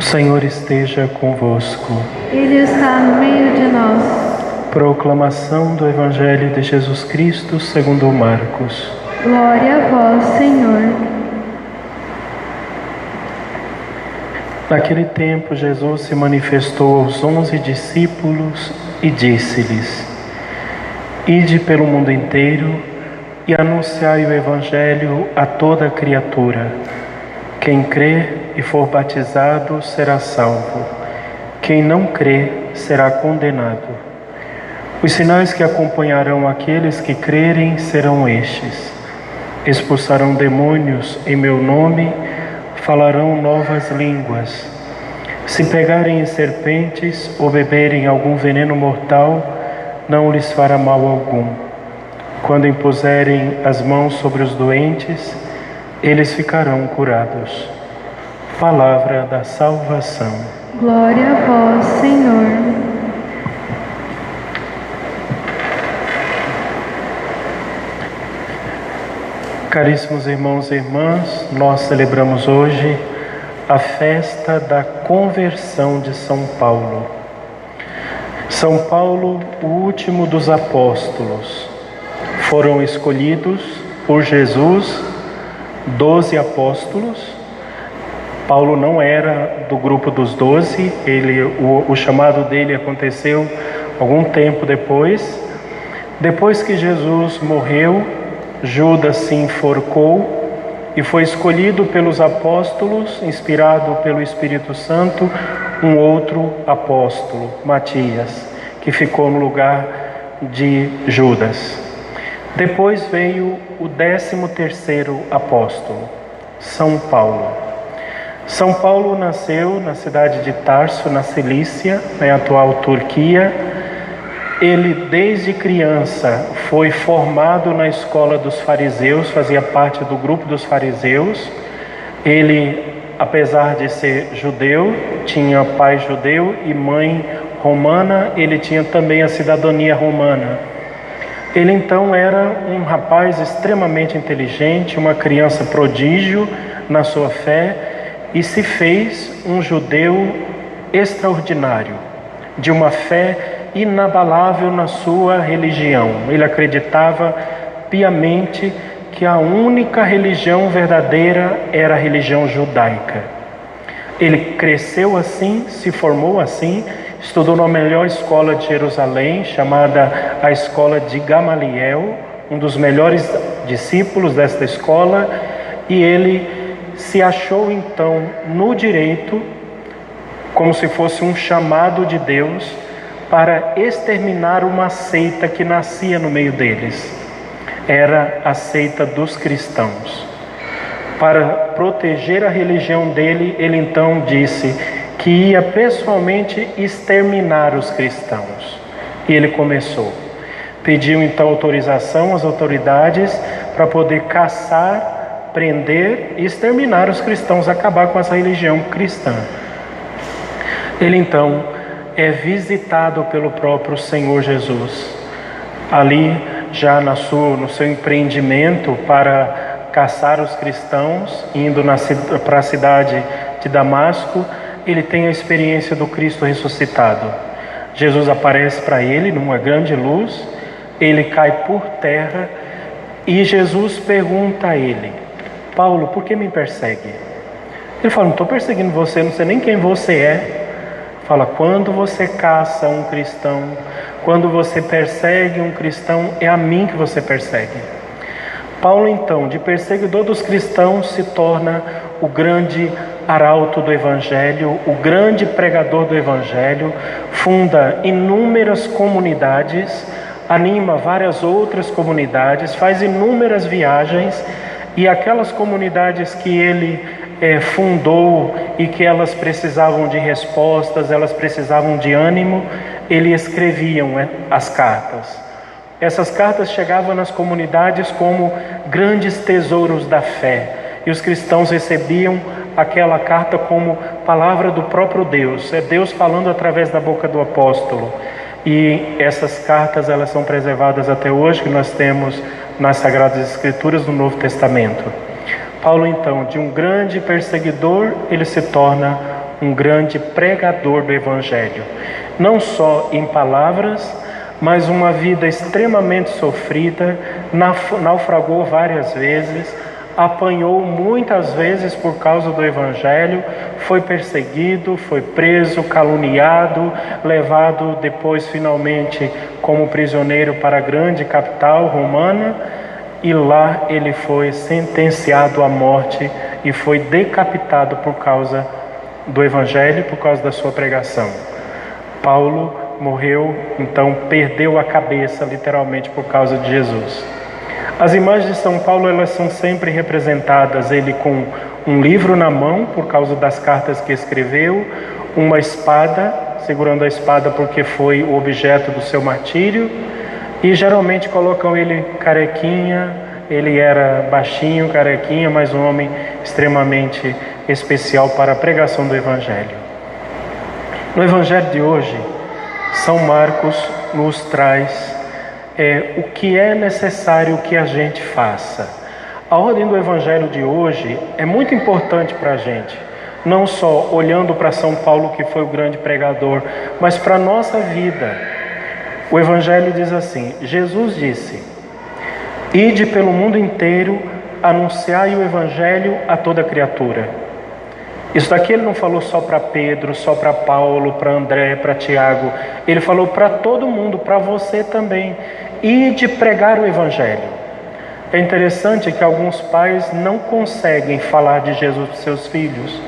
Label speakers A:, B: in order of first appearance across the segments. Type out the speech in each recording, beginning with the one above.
A: Senhor esteja convosco.
B: Ele está no meio de nós.
A: Proclamação do Evangelho de Jesus Cristo segundo Marcos.
B: Glória a vós, Senhor.
A: Naquele tempo, Jesus se manifestou aos 11 discípulos e disse-lhes: Ide pelo mundo inteiro e anunciai o Evangelho a toda criatura. Quem crer e for batizado será salvo. Quem não crer será condenado. Os sinais que acompanharão aqueles que crerem serão estes: expulsarão demônios em meu nome, falarão novas línguas. Se pegarem em serpentes ou beberem algum veneno mortal, não lhes fará mal algum. Quando impuserem as mãos sobre os doentes, eles ficarão curados. Palavra da salvação.
B: Glória a vós, Senhor.
A: Caríssimos irmãos e irmãs, nós celebramos hoje a festa da conversão de São Paulo. São Paulo, o último dos apóstolos. Foram escolhidos por Jesus 12 apóstolos. Paulo não era do grupo dos 12, o chamado dele aconteceu algum tempo depois. Depois que Jesus morreu, Judas se enforcou e foi escolhido pelos apóstolos, inspirado pelo Espírito Santo, um outro apóstolo, Matias, que ficou no lugar de Judas. Depois veio o 13º apóstolo, São Paulo. São Paulo nasceu na cidade de Tarso, na Cilícia, na atual Turquia. Ele, desde criança, foi formado na escola dos fariseus, fazia parte do grupo dos fariseus. Ele, apesar de ser judeu, tinha pai judeu e mãe romana, ele tinha também a cidadania romana. Ele então era um rapaz extremamente inteligente, uma criança prodígio na sua fé, e se fez um judeu extraordinário, de uma fé inabalável na sua religião. Ele acreditava piamente que a única religião verdadeira era a religião judaica. Ele cresceu assim, se formou assim, estudou na melhor escola de Jerusalém, chamada a Escola de Gamaliel, um dos melhores discípulos desta escola, e ele se achou então no direito, como se fosse um chamado de Deus, para exterminar uma seita que nascia no meio deles. Era a seita dos cristãos. Para proteger a religião dele, ele então disse que ia pessoalmente exterminar os cristãos. E ele começou. Pediu então autorização às autoridades para poder caçar, prender e exterminar os cristãos, acabar com essa religião cristã. Ele então é visitado pelo próprio Senhor Jesus. Ali, já no seu empreendimento para caçar os cristãos, indo para a cidade de Damasco, ele tem a experiência do Cristo ressuscitado. Jesus aparece para ele numa grande luz, ele cai por terra e Jesus pergunta a ele: Paulo, por que me persegue? Ele fala: não estou perseguindo você, não sei nem quem você é. Fala: quando você caça um cristão, quando você persegue um cristão, é a mim que você persegue. Paulo então, de perseguidor dos cristãos, se torna o grande arauto do Evangelho, o grande pregador do Evangelho, funda inúmeras comunidades, anima várias outras comunidades, faz inúmeras viagens, e aquelas comunidades que ele fundou e que elas precisavam de respostas, elas precisavam de ânimo, ele escreviam as cartas. Essas cartas chegavam nas comunidades como grandes tesouros da fé, e os cristãos recebiam aquela carta como palavra do próprio Deus, é Deus falando através da boca do apóstolo. E essas cartas, elas são preservadas até hoje, que nós temos nas Sagradas Escrituras do Novo Testamento. Paulo então, de um grande perseguidor, ele se torna um grande pregador do Evangelho. Não só em palavras, mas uma vida extremamente sofrida, naufragou várias vezes, apanhou muitas vezes por causa do Evangelho, foi perseguido, foi preso, caluniado, levado depois finalmente como prisioneiro para a grande capital romana, e lá ele foi sentenciado à morte e foi decapitado por causa do Evangelho, por causa da sua pregação. Paulo morreu, então perdeu a cabeça literalmente por causa de Jesus. As imagens de São Paulo, elas são sempre representadas, ele com um livro na mão, por causa das cartas que escreveu, uma espada, segurando a espada porque foi o objeto do seu martírio, e geralmente colocam ele carequinha, ele era baixinho, carequinha, mas um homem extremamente especial para a pregação do Evangelho. No Evangelho de hoje, São Marcos nos traz o que é necessário que a gente faça. A ordem do Evangelho de hoje é muito importante para a gente, não só olhando para São Paulo, que foi o grande pregador, mas para a nossa vida. O Evangelho diz assim: Jesus disse: "Ide pelo mundo inteiro, anunciai o Evangelho a toda criatura." Isso daqui ele não falou só para Pedro, só para Paulo, para André, para Tiago. Ele falou para todo mundo, para você também. Ide pregar o Evangelho. É interessante que alguns pais não conseguem falar de Jesus para seus filhos.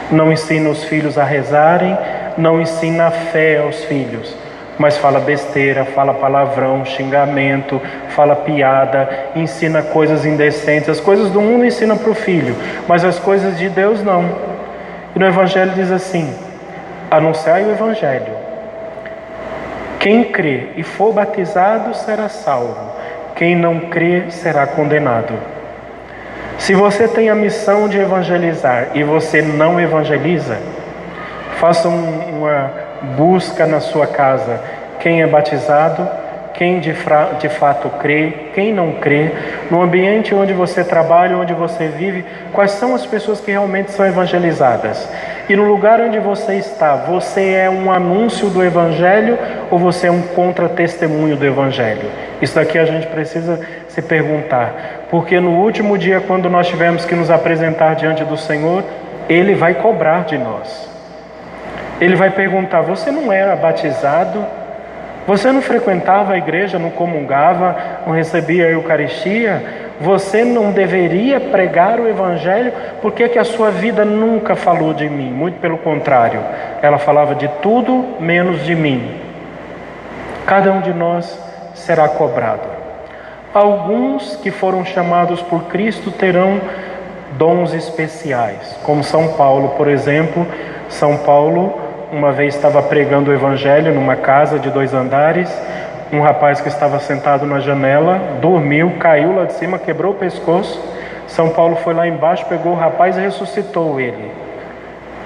A: Não ensinam os filhos a rezarem, não ensina a fé aos filhos. Mas fala besteira, fala palavrão, xingamento, fala piada, ensina coisas indecentes. As coisas do mundo ensina para o filho, mas as coisas de Deus não. E no Evangelho diz assim: anunciai o Evangelho. Quem crê e for batizado será salvo. Quem não crê será condenado. Se você tem a missão de evangelizar e você não evangeliza, faça uma busca na sua casa. Quem é batizado, quem de fato crê, quem não crê, no ambiente onde você trabalha, onde você vive, quais são as pessoas que realmente são evangelizadas? E no lugar onde você está, você é um anúncio do Evangelho ou você é um contra-testemunho do Evangelho? Isso daqui a gente precisa se perguntar, porque no último dia, quando nós tivermos que nos apresentar diante do Senhor, Ele vai cobrar de nós. Ele vai perguntar: você não era batizado? Você não frequentava a igreja, não comungava, não recebia a Eucaristia? Você não deveria pregar o Evangelho? Por que a sua vida nunca falou de mim? Muito pelo contrário, ela falava de tudo menos de mim. Cada um de nós será cobrado. Alguns que foram chamados por Cristo terão dons especiais, como São Paulo, por exemplo. São Paulo uma vez estava pregando o Evangelho numa casa de 2 andares. Um rapaz que estava sentado na janela dormiu, caiu lá de cima, quebrou o pescoço. São Paulo foi lá embaixo, pegou o rapaz e ressuscitou ele.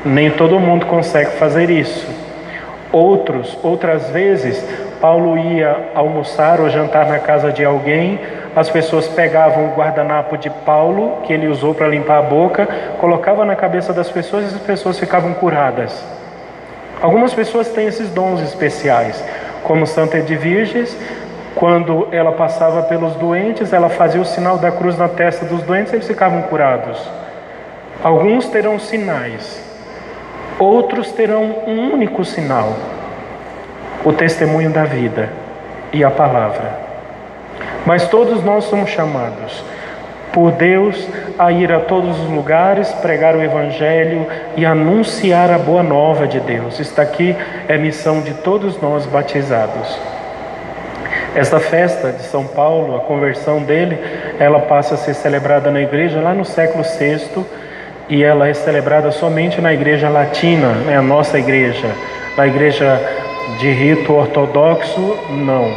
A: Nem todo mundo consegue fazer isso. Outras vezes, Paulo ia almoçar ou jantar na casa de alguém. As pessoas pegavam o guardanapo de Paulo, que ele usou para limpar a boca, colocavam na cabeça das pessoas e as pessoas ficavam curadas. Algumas pessoas têm esses dons especiais, como Santa Edviges. Quando ela passava pelos doentes, ela fazia o sinal da cruz na testa dos doentes e eles ficavam curados. Alguns terão sinais, outros terão um único sinal: o testemunho da vida e a palavra. Mas todos nós somos chamados por Deus a ir a todos os lugares, pregar o Evangelho e anunciar a boa nova de Deus. Isso aqui é missão de todos nós batizados. Esta festa de São Paulo, a conversão dele, ela passa a ser celebrada na igreja lá no século VI, e ela é celebrada somente na igreja latina, a nossa igreja. Na igreja de rito ortodoxo, não.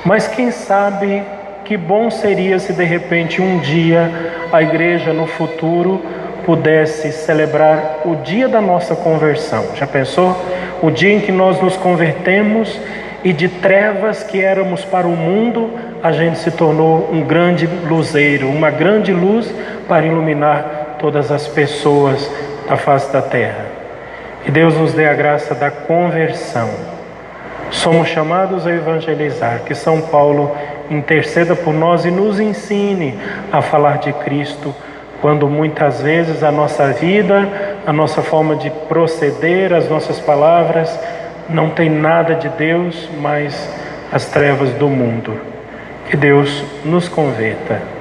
A: Mas quem sabe, que bom seria se de repente um dia a igreja no futuro pudesse celebrar o dia da nossa conversão. Já pensou? O dia em que nós nos convertemos e de trevas que éramos para o mundo, a gente se tornou um grande luzeiro, uma grande luz para iluminar todas as pessoas da face da terra. Que Deus nos dê a graça da conversão. Somos chamados a evangelizar. Que São Paulo interceda por nós e nos ensine a falar de Cristo, quando muitas vezes a nossa vida, a nossa forma de proceder, as nossas palavras não tem nada de Deus, mas as trevas do mundo. Que Deus nos converta.